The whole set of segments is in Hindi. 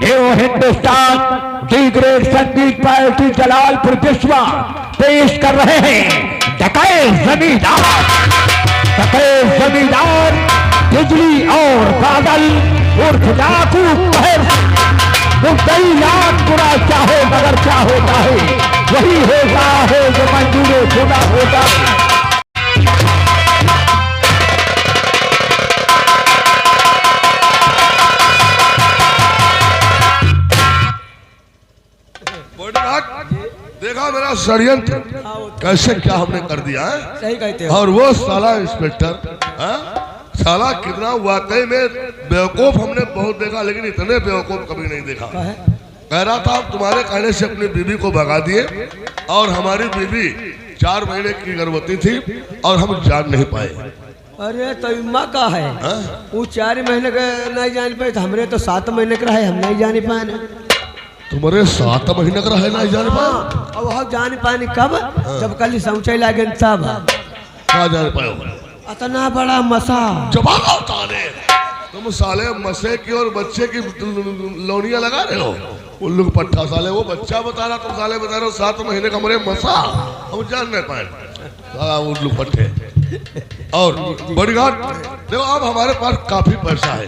एवं हिंदुस्तान दी ग्रेट संगीत पार्टी जलालपुर विश्वा पेश कर रहे हैं डकैत जमींदार बिजली और बादल उर्फ डाकू कई लाख बुरा चाहो मगर क्या होता है वही होता है जो मंजूर खुदा होता है। देखा मेरा षड्यंत्र कैसे क्या हमने कर दिया है। सही कहते हो। और वो साला इंस्पेक्टर साला कितना वाकई में बेवकूफ हमने बहुत देखा, लेकिन इतने बेवकूफ कभी नहीं देखा। कह रहा था तुम्हारे कहने से अपनी बीवी को भगा दिए और हमारी बीवी 4 महीने की गर्भवती थी और हम जान नहीं पाए। अरे तो इम्मा का है वो 4 महीने का नहीं जान पाए, हमरे तो 7 महीने का है, हम नहीं जान पाए। तुम्हारे 7 महीने का है नहीं जान पाए। अब हम जान पाए कब? जब कल शौचालय लागे तब। कहाँ जान पाए? इतना बड़ा मसा जवाब ताने तुम साले मसे की और बच्चे की लोनिया लगा रहे हो। उल्लू पट्टा साले वो बच्चा बता रहा, तुम साले बता रहे हो 7 महीने का मरे मसा, हम जान नहीं पाए उल्लू पट्टे। और बॉडीगार्ड देखो अब हमारे पास काफी पैसा है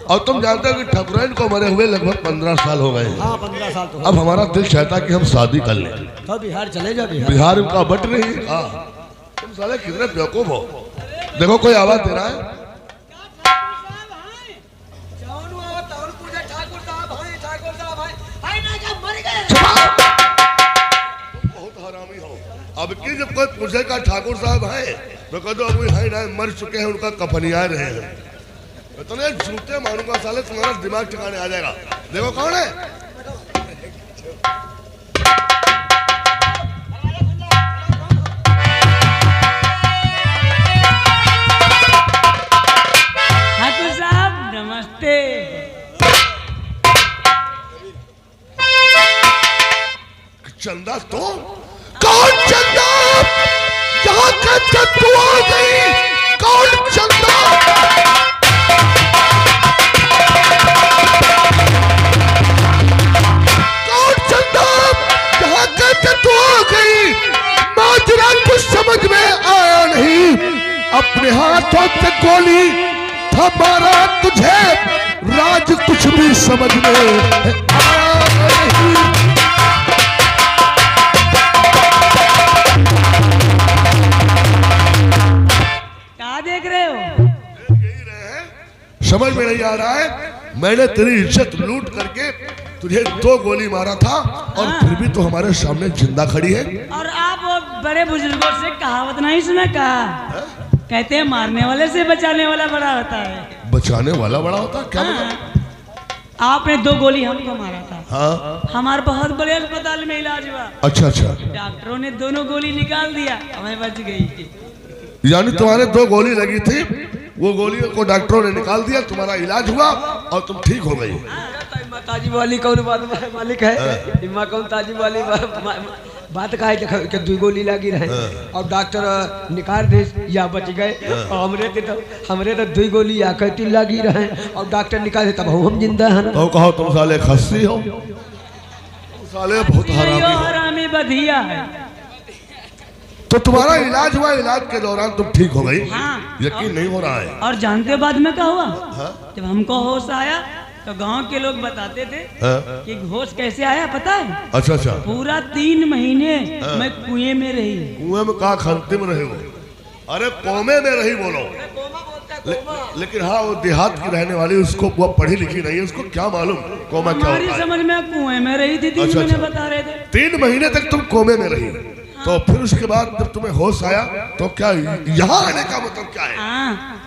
और तुम जानते हो कि ठकुराइन को मरे हुए लगभग 15 साल हो गए। 15 साल तो अब हमारा दिल चाहता कि हम शादी कर लें। तो बिहार चले जा। बिहार का बट नहीं। तुम साले कितने बेवकूफ हो। देखो कोई आवाज दे रहा है। बहुत हरामी हो। अब की जब कोई पूछे का ठाकुर साहब है तो कह दो अभी है ना, मर चुके हैं, उनका कफनिया रहे हैं। इतने झूठे मारूंगा साले तुम्हारा दिमाग ठिकाने आ जाएगा। देखो कौन है। ठाकुर साहब नमस्ते। चंदा तो कौन चंदा? यहाँ का तू आ गई। कौन चंदा? कौन चंदा? यहाँ का तू आ गई। माजरा कुछ समझ में आया नहीं। अपने हाथों से गोली थमारा तुझे, राज कुछ भी समझ में आया नहीं। देख रहे हो? समझ में नहीं आ रहा है। मैंने तेरी इज्जत लूट करके तुझे 2 गोली मारा था और फिर भी तो हमारे सामने जिंदा खड़ी है। और आप वो बड़े बुजुर्गों से कहावत नहीं सुना? कहा कहते हैं मारने वाले से बचाने वाला बड़ा होता है। बचाने वाला बड़ा होता है? क्या आपने 2 गोली हमको मारा था। हाँ। हमारे बहुत बड़े अस्पताल में इलाज हुआ। अच्छा अच्छा। डॉक्टरों ने दोनों गोली निकाल दिया, हमें बच गई। यानी तुम्हारे 2 गोली लगी थी, वो गोलियों को डॉक्टरों ने निकाल दिया, तुम्हारा इलाज हुआ और तुम ठीक हो गई। ताजी वाली कौन बात मालिक है? इम्मा कौन ताजी वाली बात का है कि 2 गोली लगी रहे और डॉक्टर निकाल दे या बच गए। हमरे तो 2 गोली या कहती लगी रहे और डॉक्टर निकाल दे तब हम जिंदा हैं। तो कहो तुम साले खस्सी हो, साले बहुत हरामी बधिया है। तो तुम्हारा इलाज हुआ, इलाज के दौरान तुम ठीक हो गई। हाँ। यकीन नहीं हो रहा है। और जानते बाद में क्या हुआ? जब हमको होश आया तो गांव के लोग बताते थे कि होश कैसे आया पता है? अच्छा अच्छा। पूरा 3 महीने मैं कुएं में रही। कुएं में कहा खंती में रही हो? अरे कोमे में रही बोलो। लेकिन हाँ वो देहात की रहने वाली, उसको वो पढ़ी लिखी नहीं है, उसको क्या मालूम कोमा क्या होता है। समझ में कुएं में रही थी 3 महीने बता रहे थे। 3 महीने तक तुम कोमे में रही। तो फिर उसके बाद जब तुम्हें होश आया तो क्या यहाँ आने का मतलब क्या है?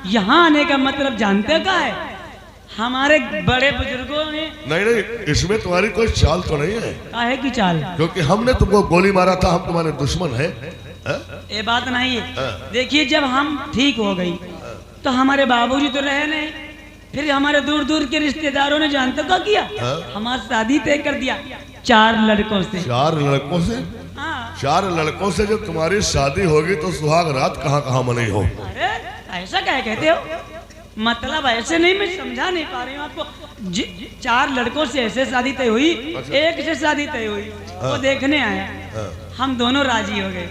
यहाँ आने का मतलब जानते क्या है? हमारे बड़े बुजुर्गों ने नहीं इसमें तुम्हारी कोई चाल तो नहीं है। काहे की चाल? क्योंकि हमने तुमको गोली मारा था, हम तुम्हारे दुश्मन हैं। ये बात नहीं है। देखिए जब हम ठीक हो गई तो हमारे बाबूजी तो रहे नहीं, फिर हमारे दूर दूर के रिश्तेदारों ने जानते क्या किया? हमारी शादी तय कर दिया 4 लड़कों से। 4 लड़कों से? 4 लड़कों से जब तुम्हारी शादी होगी तो सुहाग रात कहाँ कहाँ मनाई हो? अरे ऐसा क्या कहते हो? मतलब ऐसे नहीं, मैं समझा नहीं पा रही हूँ आपको। 4 लड़कों से ऐसे शादी तय हुई, एक से शादी तय हुई, वो देखने आया, हम दोनों राजी हो गए।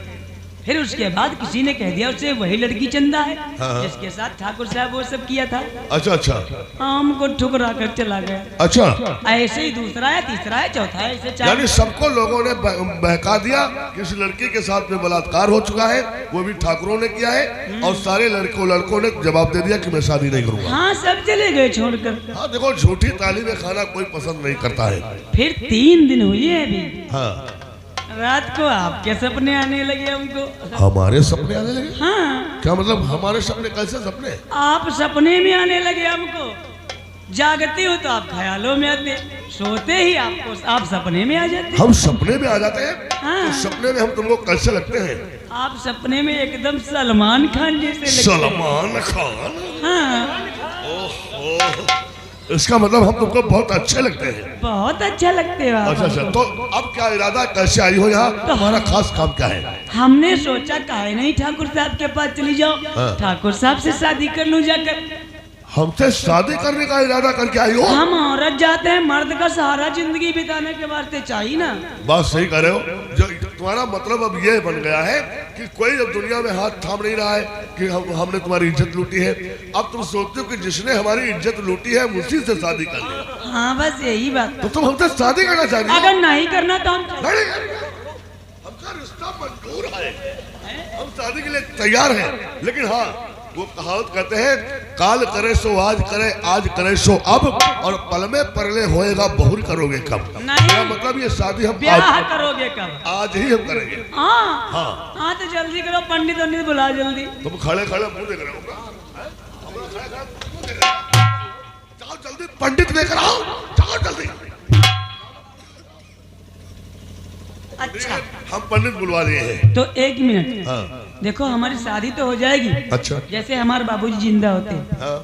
फिर उसके बाद किसी ने कह दिया उससे वही लड़की चंदा है जिसके साथ ठाकुर साहब वो सब किया था। अच्छा अच्छा। हमको ठुकरा कर चला गया। अच्छा, ऐसे ही दूसरा है, तीसरा है, चौथा है, ऐसे 4। यानी सबको लोगों ने बहका दिया कि इस लड़की के साथ में बलात्कार हो चुका है, वो भी ठाकुरों ने किया है, और सारे लड़कों ने जवाब दे दिया कि मैं शादी नहीं करूंगा। हाँ, सब चले गए छोड़कर। हाँ देखो, झूठी ताली में खाना कोई पसंद नहीं करता है। फिर 3 दिन हुए अभी। हाँ, रात को आपके सपने आने लगे हमको। हमारे सपने आने लगे? हाँ, क्या मतलब हमारे सपने? कैसे सपने? आप सपने में आने लगे हमको। जागते हो तो आप ख्यालों में आते, सोते ही आप सपने में आ जाते। हम सपने में आ जाते हैं? हाँ। तो सपने में हम तुमको कैसे लगते हैं? आप सपने में एकदम सलमान खान जैसे लगते हैं। सलमान खान? हाँ, ओहो, इसका मतलब हम तुमको बहुत अच्छे लगते हैं। बहुत अच्छा लगते हो आप। अच्छा अच्छा, तो अब क्या इरादा, कैसे आई हो यहाँ? तुम्हारा खास काम क्या है? हमने सोचा काहे नहीं ठाकुर साहब के पास चली जाओ, हाँ। ठाकुर साहब से शादी कर लूं जाकर। हमसे शादी करने का इरादा करके आई हो? हम औरत जाते हैं, मर्द का सहारा जिंदगी बिताने के वास्ते चाहिए ना। बात सही कर रहे हो। जो तुम्हारा मतलब अब ये बन गया है कि कोई अब दुनिया में हाथ थाम नहीं रहा है कि हमने तुम्हारी इज्जत लूटी है। अब तुम सोचते हो कि जिसने हमारी इज्जत लूटी है उसी से शादी कर ले। हाँ, बस यही बात। तो तुम हमसे शादी करना चाहती हो? अगर नहीं करना तो हम नहीं, हमका रिश्ता मंजूर है, हम शादी के लिए तैयार हैं। लेकिन हाँ, वो कहावत कहते हैं, काल करे सो आज करे, आज करे सो अब, और पल में परले होएगा बहुर करोगे कब। नहीं। क्या मतलब ये शादी हम ब्याह करोगे कब? आज ही हम करेंगे। हाँ हाँ। हाँ, तो जल्दी करो, पंडित पंडित बुला जल्दी। तुम खड़े खड़े मुंह देख रहे हो? जाओ जल्दी पंडित लेकर आओ, जाओ जल्दी। अच्छा, हम पंडित बुलवा लिए हैं। तो 1 मिनट। हाँ। देखो, हमारी शादी तो हो जाएगी। अच्छा। जैसे हमारे बाबूजी जिंदा होते, हाँ।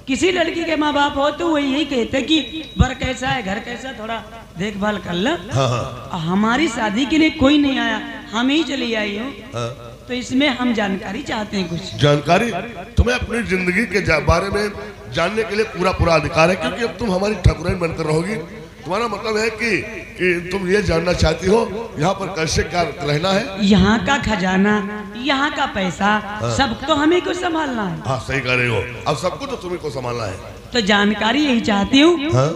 किसी लड़की के माँ बाप हो तो वो यही कहते कि बर कैसा है, घर कैसा, थोड़ा देखभाल कर लो। हाँ हाँ। हमारी शादी के लिए कोई नहीं आया, हम ही चली आई हूँ। हाँ। तो इसमें हम जानकारी चाहते हैं कुछ। जानकारी? तुम्हें अपनी जिंदगी के बारे में जानने के लिए पूरा अधिकार है, क्योंकि अब तुम हमारी ठाकुराइन बनकर रहोगी। तुम्हारा मतलब है कि तुम ये जानना चाहती हो यहाँ पर कैसे क्या रहना है, यहाँ का खजाना, यहाँ का पैसा, सब तो हमें को संभालना है। हाँ सही कह रहे हो, अब सब कुछ तो तुम्हें को संभालना है। तो जानकारी यही चाहती हूँ। हाँ?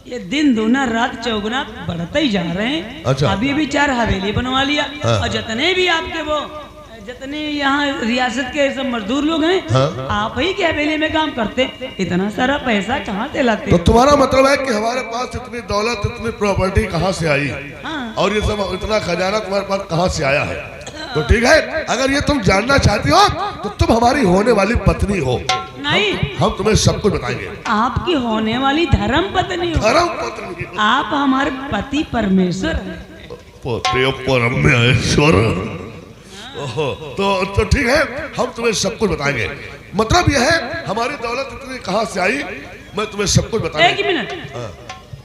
ये दिन दूना रात चौगुना बढ़ते ही जा रहे हैं। अच्छा। अभी भी 4 हवेली बनवा लिया। हाँ। और जितने भी आपके वो जितने यहाँ रियासत के सब मजदूर लोग हैं, हाँ। आप ही के हवेली में काम करते, इतना सारा पैसा कहाँ से लाते? तो तुम्हारा मतलब है कि हमारे पास इतनी दौलत, इतनी प्रॉपर्टी कहाँ से आई, हाँ। और ये सब इतना खजाना तुम्हारे पास कहाँ से आया है? तो ठीक है, अगर ये तुम जानना चाहती हो तो तुम हमारी होने वाली पत्नी हो। नहीं, हम तुम्हें सब कुछ बताएंगे। आपकी होने वाली धर्म पत्नी हो। धर्म पत्नी? आप हमारे पति परमेश्वर हैं। पोते परमेश्वर। ओहो, तो ठीक है, हम तुम्हें सब कुछ बताएंगे। मतलब यह है, हमारी दौलत इतनी कहाँ से आई, मैं तुम्हें सब कुछ बताऊंगा। 1 मिनट।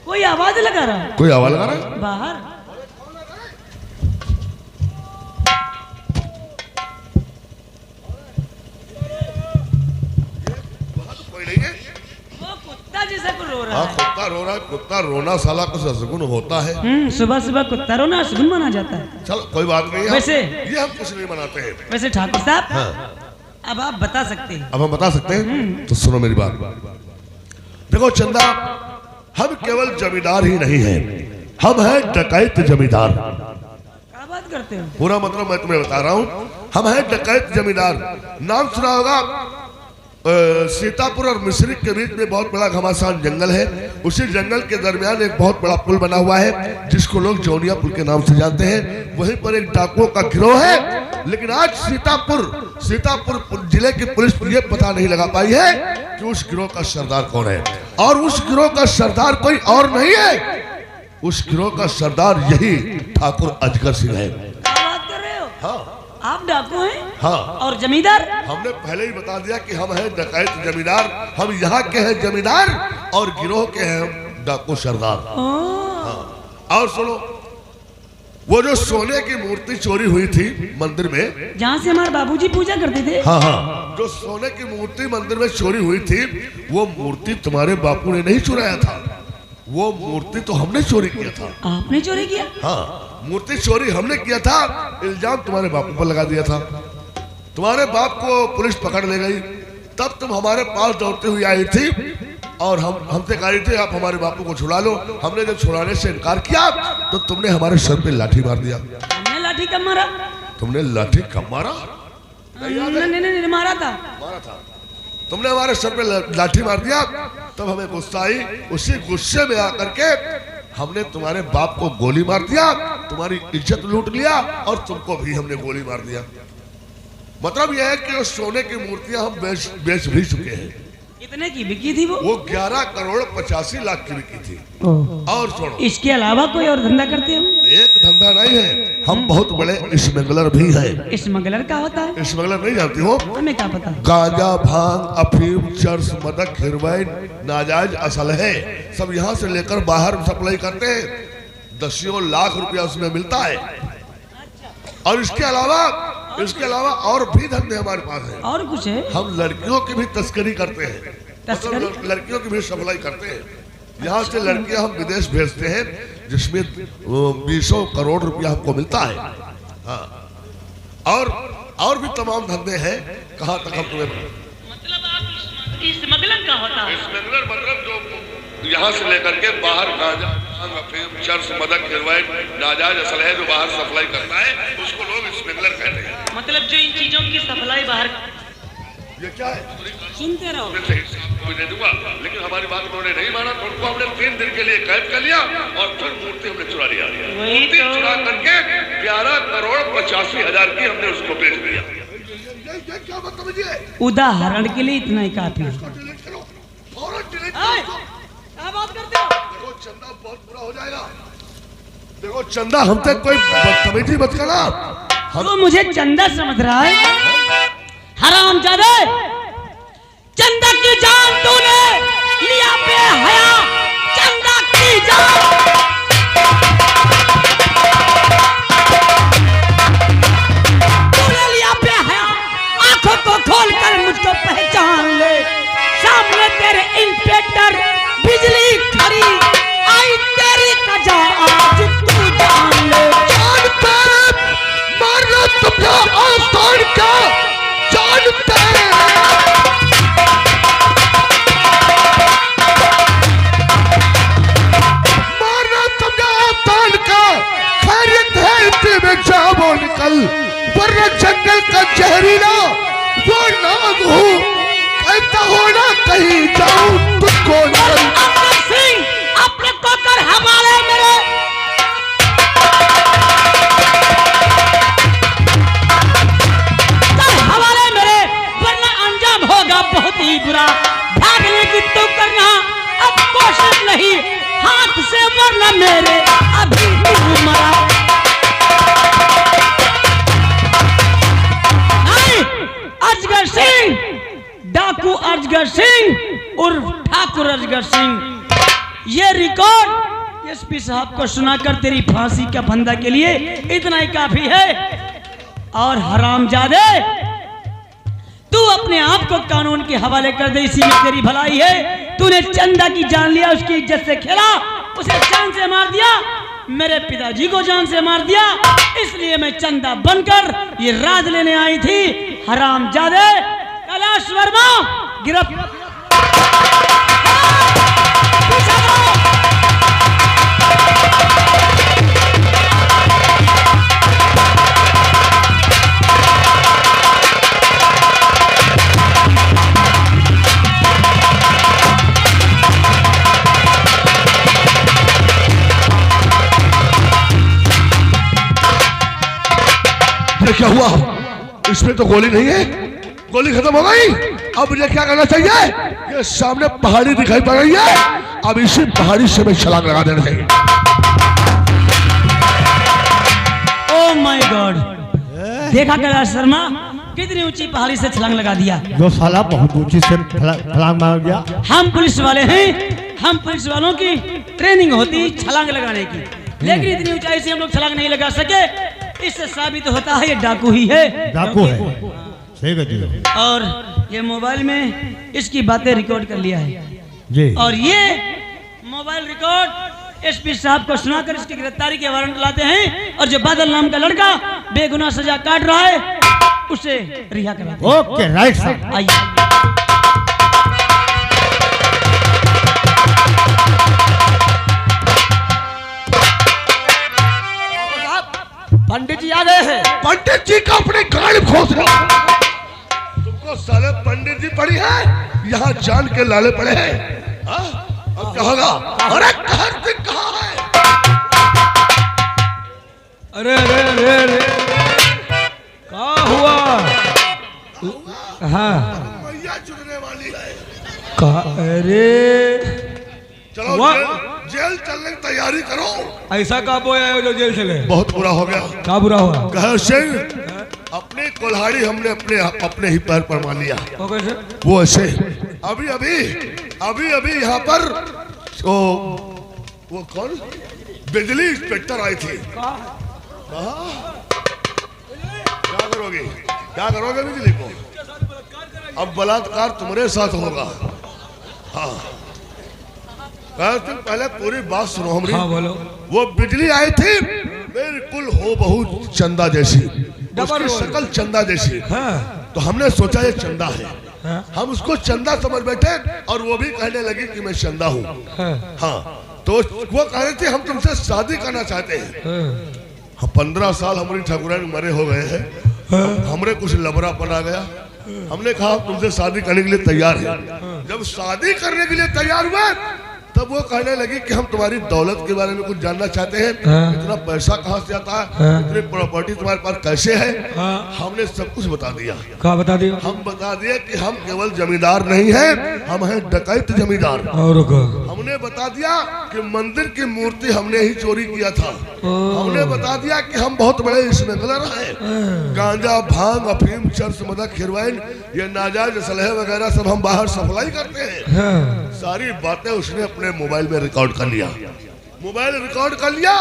कोई आवाज लगा रहा है कोई आवाज लगा रहा है? बाहर। कोई नहीं है? वो कुत्ता जैसा को रो रहा हाँ, है। कुत्ता रो रहा है। कुत्ता रोना साला कुछ असगुन होता है। सुबह सुबह कुत्ता रोना असगुन माना जाता है। चल कोई बात नहीं है। वैसे ये हम कुछ नहीं मनाते हैं। वैसे ठाकुर साहब, हाँ। अब आप बता सकते हैं। अब हम बता सकते हैं, तो सुनो मेरी बात। देखो चंदा, हम केवल जमींदार ही नहीं हैं, हम हैं डकैत जमींदार। क्या बात करते हो? पूरा मतलब मैं तुम्हें बता रहा हूँ, हम हैं डकैत जमींदार। नाम सुना होगा, सीतापुर और मिश्रिक के बीच में बहुत बड़ा घमासान जंगल है। उसी जंगल के दरमियान एक बहुत बड़ा पुल बना हुआ है जिसको लोग जौनिया पुल के नाम से जानते हैं। वहीं पर एक डाकुओं का गिरोह है। लेकिन आज सीतापुर जिले की पुलिस ये पता नहीं लगा पाई है कि उस गिरोह का सरदार कौन है। और उस गिरोह का सरदार कोई और नहीं है, उस गिरोह का सरदार यही ठाकुर अजगर सिंह है। क्या बात कर रहे हो? हाँ आप डाकू हैं? हाँ। और जमींदार? हमने पहले ही बता दिया कि हम हैं डकैत जमींदार। हम यहाँ के हैं जमींदार और गिरोह के हैं डाकू सरदार। ओ, हाँ। और सुनो, वो जो सोने की मूर्ति चोरी हुई थी मंदिर में, जहाँ से हमारे बाबूजी पूजा करते थे। हाँ हाँ, जो सोने की मूर्ति मंदिर में चोरी हुई थी, वो मूर्ति तुम्हारे बापू ने नहीं चुराया था, वो मूर्ति तो हमने चोरी किया था। आपने चोरी किया? हाँ, मूर्ति चोरी हमने किया था, इल्जाम तुम्हारे बापू पर लगा दिया था। तुम्हारे बाप को पुलिस पकड़ ले गई, तब तुम हमारे पास दौड़ती हुई आई थी और हमसे कह रही थी आप हमारे बापू को छुड़ा लो। हमने जब छुड़ाने से इनकार किया तो तुमने हमारे सर पे लाठी मार दिया। हमने लाठी कब मारा? तुमने लाठी कब मारा? नहीं मारा था। मारा था तुमने, हमारे सर पे लाठी मार दिया। तब हमें गुस्सा आई, उसी गुस्से में आकर के हमने तुम्हारे बाप को गोली मार दिया, तुम्हारी इज्जत लूट लिया और तुमको भी हमने गोली मार दिया। मतलब यह है कि उस सोने की मूर्तियां हम बेच भी चुके हैं। कितने की बिकी थी वो? 11 करोड़ 85 लाख की बिकी थी। और सुनो, इसके अलावा कोई और धंधा करते हो? एक धंधा नहीं है, हम बहुत बड़े स्मगलर भी हैं। स्मगलर क्या होता है? स्मगलर नहीं जानती हो? हमें क्या पता। गांजा, भांग, अफीम, चर्स, मदक, हेरोइन, नाजायज असलहे सब यहाँ से लेकर बाहर सप्लाई करते हैं। 10 लाख रुपया उसमें मिलता है। और इसके अलावा और भी धंधे हमारे पास है। और कुछ है? हम लड़कियों की भी तस्करी करते हैं, तस्करी? मतलब लड़कियों की भी सप्लाई करते हैं। यहाँ से लड़कियां हम विदेश भेजते हैं, जिसमें 20 करोड़ रुपया हमको मिलता है। हाँ, और भी तमाम धंधे हैं। कहाँ तक हम तुम्हें? मतलब आप स्मगलर का होता है? स्मगलर मतलब जो यहाँ से लेकर के बाहर गांजा, अफीम, चर्स, मदक, हेरोइन, नाजायज असलहे जो बाहर सप्लाई करता है, उसको लोग स्मगलर कहते हैं। मतलब जो इन चीजों की सप्लाई बाहर। ये क्या है? सुनते रहो। कोई नहीं दूंगा, लेकिन हमारी बात उन्होंने नहीं माना तो उनको हमने 3 दिन के लिए कैद कर लिया और फिर मूर्ति हमने चुरा लिया। मूर्ति चुरा करके 11 करोड़ 85 हजार की हमने उसको बेच दिया। ये क्या मतलब है? उदाहरण के लिए इतना ही काफी है। क्या बात करते हो? देखो चंदा बहुत बुरा हो जाएगा। देखो चंदा, हम तक कोई बदतमीजी मत करना। तो मुझे चंदा समझ रहा है? हरामजादे, चंदा की जान तूने लिया बेहया, चंदा की जान तूने लिया बेहया। आंखों को खोलकर मुझको पहचान ले, सामने तेरे इंस्पेक्टर बिजली खड़ी आई, तेरी कजा आज तू जान ले। जान पे मारना तुमने आसान का, जान पे मारना तुमने आसान का। खैरियत है इतने में जाओ निकल, वरना जंगल का जहरीला वो नाग हूँ, कहता होना कहीं जाऊं तुझको निकल। अपने को कर हवाले मेरे, कर हवाले मेरे, वरना अंजाम होगा बहुत ही बुरा। भागने की तो करना अब कोशिश नहीं, हाथ से वरना मेरे अभी तू मरा। नहीं, अजगर सिंह, डाकू अजगर सिंह उर्फ ठाकुर अजगर सिंह, ये रिकॉर्ड एसपी साहब को सुनाकर तेरी फांसी का फंदा के लिए इतना ही काफी है। और हरामजादे, तू अपने आप को कानून के हवाले कर दे, इसी में तेरी भलाई है। तूने चंदा की जान लिया, उसकी इज्जत से खेला, उसे जान से मार दिया, मेरे पिताजी को जान से मार दिया। इसलिए मैं चंदा बनकर ये राज लेने आई थी। हरामजादे, कैलाश वर्मा गिरफ्तार। क्या हुआ? इसमें तो गोली नहीं है, गोली खत्म हो गई। अब मुझे क्या करना चाहिए? ये सामने पहाड़ी दिखाई पड़ रही है, अब इसी पहाड़ी से मैं छलांग लगा देना चाहिए। ओह माय गॉड, देखा कैलाश शर्मा कितनी ऊंची पहाड़ी से छलांग लगा दिया। जो साला बहुत ऊंची से छलांग मार गया। हम पुलिस वाले हैं, हम पुलिस वालों की ट्रेनिंग होती छलांग लगाने की। लेकिन इतनी ऊंचाई से हम लोग छलांग नहीं लगा सके। इससे साबित होता है ये डाकू ही है। डाकू है, सही कहती हो। और ये मोबाइल में इसकी बातें रिकॉर्ड कर लिया है जी। और ये मोबाइल रिकॉर्ड एसपी साहब को सुनाकर इसकी गिरफ्तारी के वारंट लाते हैं। और जो बादल नाम का लड़का बेगुनाह सजा काट रहा है उसे रिहा कराते हैं। ओके राइट साहब। आइए। पंडित जी आ गए हैं। पंडित जी का अपने गाड़ी खोस रहा। तुमको साले पंडित जी पड़ी है, यहाँ जान के लाले पड़े हैं। हाँ? अब क्या होगा? अरे कहर सिंह कहाँ है? अरे अरे अरे अरे क्या हुआ? हाँ मैया चुनने वाली है। अरे चलो जेल चलने की तैयारी करो। ऐसा कब होया है जो जेल चले? बहुत बुरा हो गया। क्या बुरा हुआ? कहर सिंह अपनी कुल्हाड़ी हमने अपने ही पैर पर मान लिया। वो कैसे? वो ऐसे अभी यहाँ पर वो कौन बिजली इंस्पेक्टर आई थी। क्या करोगे बिजली को? अब बलात्कार तुम्हारे साथ होगा। हाँ तुम पहले पूरी बात सुनो हमारी। हाँ बोलो। वो बिजली आई थी बिल्कुल हो बहु चंदा जैसी, उसकी शक्ल चंदा जैसी। हाँ। तो हमने सोचा ये चंदा है। हाँ। हम उसको चंदा समझ बैठे और वो भी कहने लगी कि मैं चंदा हूँ। हाँ तो वो कह रही थी हम तुमसे शादी करना चाहते हैं। 15 साल हमारी ठाकुरानी मरे हो गए हैं। हमरे कुछ लबरापन आ गया। हमने कहा तुमसे शादी करने के लिए तैयार है। जब शादी करने के लिए तैयार हुआ तब वो कहने लगी कि हम तुम्हारी दौलत के बारे में कुछ जानना चाहते हैं। इतना पैसा कहाँ से आता है, इतनी प्रॉपर्टी तुम्हारे पास कैसे है। हमने सब कुछ बता दिया। क्या बता दिया? हम बता दिए कि हम केवल जमींदार नहीं हैं, हम हैं डकैत जमींदार। और हमने बता दिया कि मंदिर की मूर्ति हमने ही चोरी किया था। हमने बता दिया कि हम बहुत बड़े स्मगलर हैं। गांजा, भांग, अफीम, चरस, मदक, खिरवाइन, ये नाजायज असलहे वगैरह सब हम बाहर सप्लाई करते हैं। सारी बातें उसने अपने मोबाइल में रिकॉर्ड कर लिया।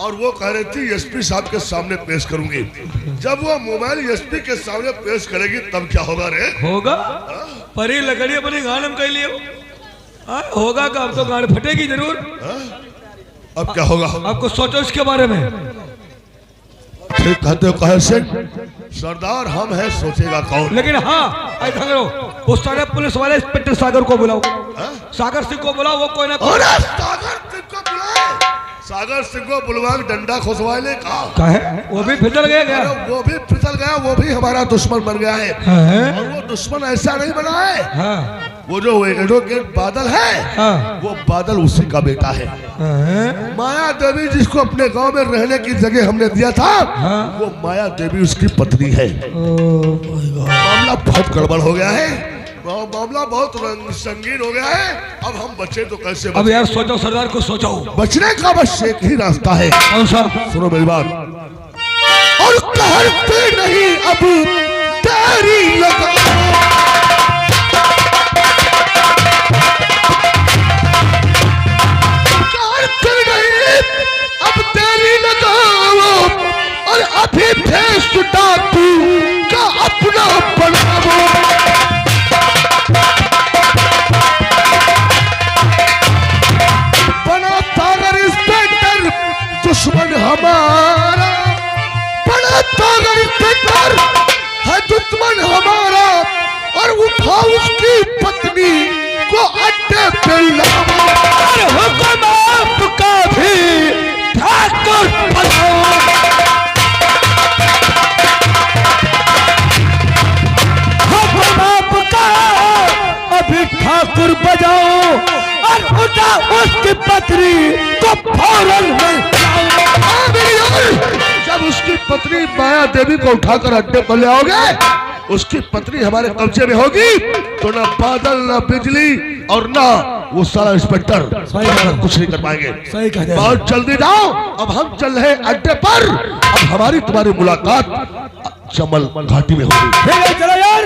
और वो कह रही थी एसपी साहब के सामने पेश करूंगी। जब वो मोबाइल एसपी के सामने पेश करेगी तब क्या होगा रे? होगा परी लकड़ी अपनी गाड़ में कह लियो। होगा का? अब तो गाड़ फटेगी जरूर। अब क्या होगा? आपको सोचो इसके बारे में। ठीक कहते हो कहर सिंह। सरदार हम हैं, सोचेगा कौन। लेकिन हाँ ऐसा करो, उस सारे पुलिस वाले इंस्पेक्टर सागर को बुलाओ। सागर सिंह को बुलाओ। वो कोई ना कोई सागर सिंह को बुलवा डंडा खुशवाने का है। वो भी फिसल गया। वो भी फिसल गया। वो भी हमारा दुश्मन बन गया है। और वो दुश्मन ऐसा नहीं बना है। वो जो एडवोकेट बादल है वो बादल उसी का बेटा है। माया देवी जिसको अपने गांव में रहने की जगह हमने दिया था वो माया देवी उसकी पत्नी है। मामला बहुत गड़बड़ हो गया है। मामला बहुत संगीन हो गया है। अब हम बचे तो कैसे बचे? अब यार सोचो सरदार को सोचो। बचने का बस एक ही रास्ता है। कौन सा? सुनो मेरी बात। और कहते नहीं अब तेरी लगा और अभी फेस डाकू का अपना बनावो। बना सागर इंस्पेक्टर दुश्मन हमारा। बड़ा सागर इंस्पेक्टर है दुश्मन हमारा। और उठा उसकी पत्नी को अड्डे पे लाओ। हुक्म आपका भी ठाकुर बनाओ। अभी ठाकुर बजाओ और उठा उसकी पत्नी को फौरन में। जब उसकी पत्नी माया देवी को उठाकर अड्डे पर ले आओगे उसकी पत्नी हमारे कब्जे में होगी तो ना बादल ना बिजली और ना वो सारा इंस्पेक्टर कुछ नहीं कर पाएंगे। सही कहते हैं। बहुत जल्दी जाओ। अब हम चल रहे अड्डे पर। अब हमारी तुम्हारी मुलाकात चमल घाटी में होगी। चलो यार,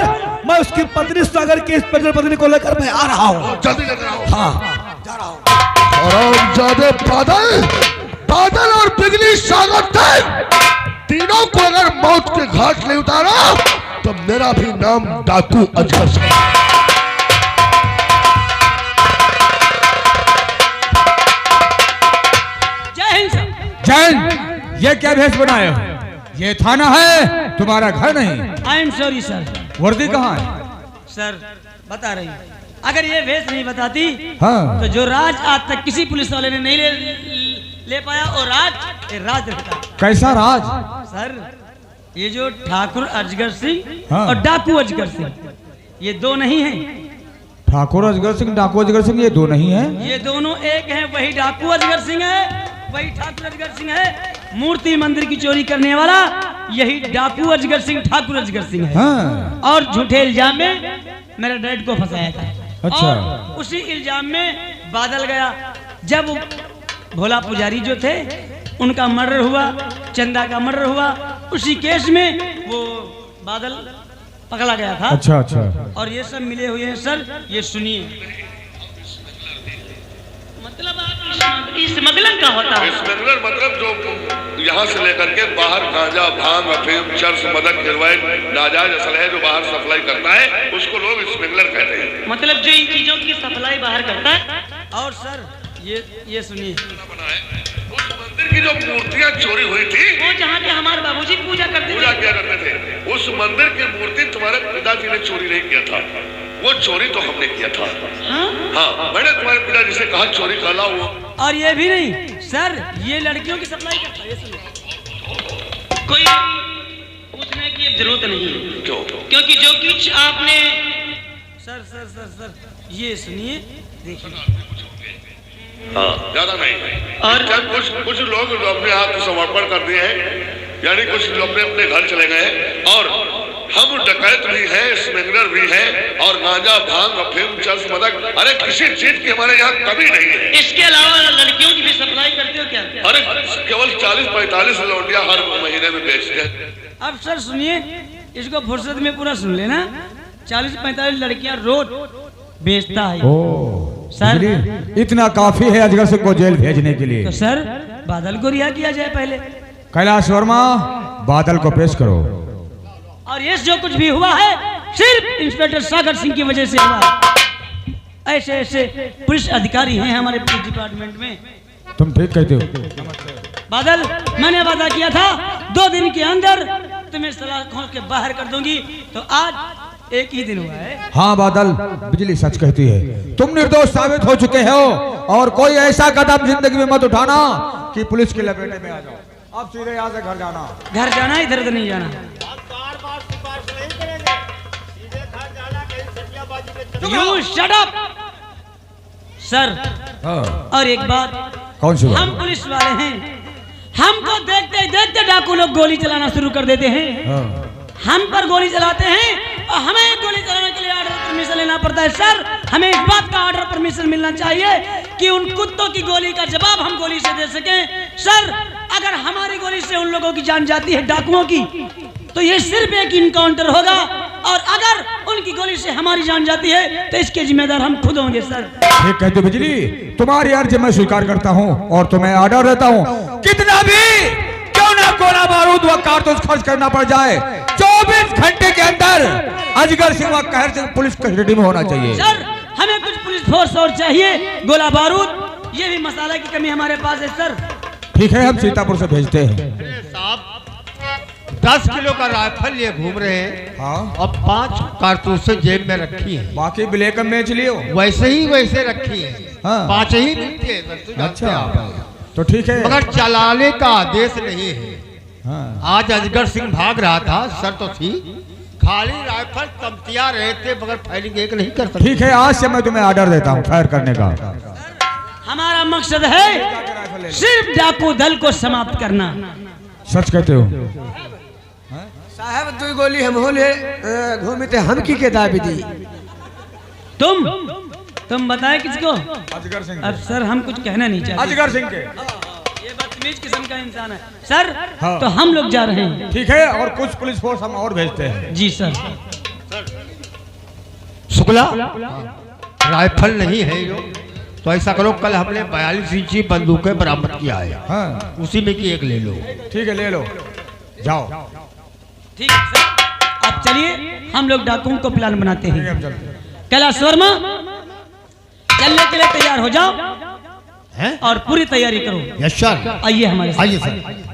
मैं उसकी पत्नी सागर की इंस्पेक्टर पत्नी को लेकर मैं आ रहा हूँ। जल्दी लेकर आओ। हाँ जा रहा हूँ। और ज्यादा बादल बादल और बिजली सागर थे, तीनों को अगर मौत के घाट ले उतारा तो मेरा भी नाम डाकू अजगर सिंह। जय हिंद सर। जैन, ये क्या भेष बनाए हो? ये थाना है, तुम्हारा घर नहीं। I am sorry sir. वर्दी कहाँ है? सर बता रही हूँ, अगर ये भेष नहीं बताती हाँ। तो जो राज आज तक किसी पुलिस वाले ने नहीं ले पाया, और राज ये राज रहता। कैसा राज? सर ये जो ठाकुर अजगर सिंह हाँ। और डाकू अजगर सिंह, ये दो नहीं हैं। ठाकुर अजगर सिंह, डाकू अजगर सिंह, ये दो नहीं है। ये दोनों एक हैं। वही डाकू अजगर सिंह है, वही ठाकुर अजगर सिंह है। मूर्ति मंदिर की चोरी करने वाला यही डाकू अजगर सिंह, ठाकुर अजगर सिंह है। हाँ। और झूठे इल्जाम में मेरे डैड को फंसाया था। अच्छा। और उसी इल्जाम में बादल गया। जब भोला पुजारी जो थे उनका मर्डर हुआ, चंदा का मर्डर हुआ, उसी केस में वो बादल पकड़ा गया था। अच्छा अच्छा। और ये सब मिले हुए हैं सर, ये सुनिए। मतलब आप स्मगलर का होता है? स्मगलर मतलब जो यहाँ से लेकर के बाहर गांजा, भांग, अफीम, चरस, मदक, हेरोइन, नाजायज असलहे जो बाहर सप्लाई करता है उसको लोग स्मगलर कहते हैं। मतलब जो इन चीजों की सप्लाई बाहर करता है। और सर ये सुनिए, उस मंदिर की जो मूर्तियाँ चोरी हुई थी, वो जहाँ के हमारे बाबूजी पूजा करते थे, उस मंदिर की मूर्ति तुम्हारे पिताजी ने चोरी नहीं किया था, वो चोरी तो हमने किया था। हाँ, मैंने तुम्हारे पिताजी से कहा चोरी कर लाओ वो। और ये भी नहीं सर, ये लड़कियों की सप्लाई करता है। ये सुनिए, कोई पूछने की जरूरत नहीं है। क्यों? क्योंकि जो कुछ आपने सर ये सुनिए, देखिए। हाँ, ज्यादा नहीं। और जब कुछ लोग अपने हाथ समर्पण कर दिए हैं, यानी कुछ लोग अपने घर चले गए, और हम डकैत भी हैं, स्मगलर भी हैं, और गांजा, भांग, अफीम, चरस, मदक, अरे किसी चीज की हमारे यहाँ कमी नहीं है। इसके अलावा लड़कियों की भी सप्लाई करते हो क्या? अरे केवल 40-45 लौंडिया हर महीने में बेचते हैं। अब सर सुनिए, इसको फुर्सत में पूरा सुन लेना। 40-45 लड़कियां रोज बेचता है। ओ सर इतना काफी है अजगर सिंह को जेल भेजने के लिए। तो सर बादल को रिहा किया जाए पहले। कैलाश वर्मा, बादल को पेश करो। और ये जो कुछ भी हुआ है सिर्फ इंस्पेक्टर सागर सिंह की वजह से हुआ है। ऐसे पुलिस अधिकारी हैं हमारे पुलिस डिपार्टमेंट में। तुम ठीक कहते हो बादल, मैंने वादा किया था 2 दिन के अंदर तुम्हें सलाह खोल के बाहर कर दूंगी, तो आज एक ही दिन हुआ है। हाँ बादल, बिजली सच कहती है, तुम निर्दोष साबित हो चुके हो, और कोई ऐसा कदम जिंदगी में मत उठाना कि पुलिस के लपेटे में आ जाओ। अब सीधे यहाँ से घर जाना। घर जाना, इधर उधर नहीं जाना। You shut up, sir. और एक बात, कौन सी बात? हम पुलिस वाले हैं, हमको देखते देखते डाकू लोग गोली चलाना शुरू कर देते हैं। हम पर गोली चलाते हैं और हमें गोली चलाने के लिए ऑर्डर परमिशन लेना पड़ता है। सर हमें इस बात का ऑर्डर परमिशन मिलना चाहिए कि उन कुत्तों की गोली का जवाब हम गोली से दे सकें। सर अगर हमारी गोली से उन लोगों की जान जाती है, डाकुओं की, तो ये सिर्फ एक इनकाउंटर होगा, और अगर उनकी गोली से हमारी जान जाती है तो इसके जिम्मेदार हम खुद होंगे। सर ठीक कहते बिजली, तुम्हारी अर्जी मैं स्वीकार करता हूँ और तुम्हें ऑर्डर देता हूँ, कितना भी क्यों ना गोला बारूद व कारतूस खर्च करना पड़ जाए, 24 घंटे के अंदर अजगर सिंह व कहर सिंह पुलिस कस्टडी में होना चाहिए। सर हमें कुछ पुलिस फोर्स और चाहिए, गोला बारूद, ये भी मसाला की कमी हमारे पास है। सर ठीक है, हम सीतापुर से भेजते हैं। साहब 10 किलो का राइफल ये घूम रहे हैं। हाँ, और 5 कारतूसें जेब में रखी है। बाकी ब्लैक में बेच लियो। वैसे ही वैसे रखी है। हाँ। 5 ही मिलती है सर, तो जानते हैं अच्छा, आप। तो ठीक है। मगर चलाने का आदेश नहीं है। हाँ। आज अजगर सिंह भाग रहा था, सर तो थी, खाली राइफल तमतिया रहे थे, मगर फायरिंग एक नहीं कर सकते। ठीक है, आज से मैं तुम्हें ऑर्डर देता हूँ फायर करने का। हमारा मकसद है सिर्फ डाकू दल को समाप्त करना। सच कहते हो? साहब 2 गोली हम होले घूमते हम की के दाबी दी। तुम बताए किसको? अजगर सिंह। अब सर हम कुछ कहना नहीं चाहते। अजगर सिंह के। ये बदतमीज किस्म का इंसान है सर। हाँ। तो हम लोग जा रहे हैं। ठीक है, और कुछ पुलिस फोर्स हम और भेजते हैं। जी सर। शुक्ला, राइफल नहीं है जो, तो ऐसा करो, कल हमने 42 इंची बंदूकें बरामद किया है, हाँ उसी में की एक ले लो। ठीक है, ले लो, जाओ। ठीक है सर, अब चलिए हम लोग डाकुओं को प्लान बनाते ठीक है, हैं। हम चलते हैं। कैलाश वर्मा, चलने के लिए तैयार हो जाओ हैं? और पूरी तैयारी करो। Yes sir. आइए हमारे साथ। आइए सर।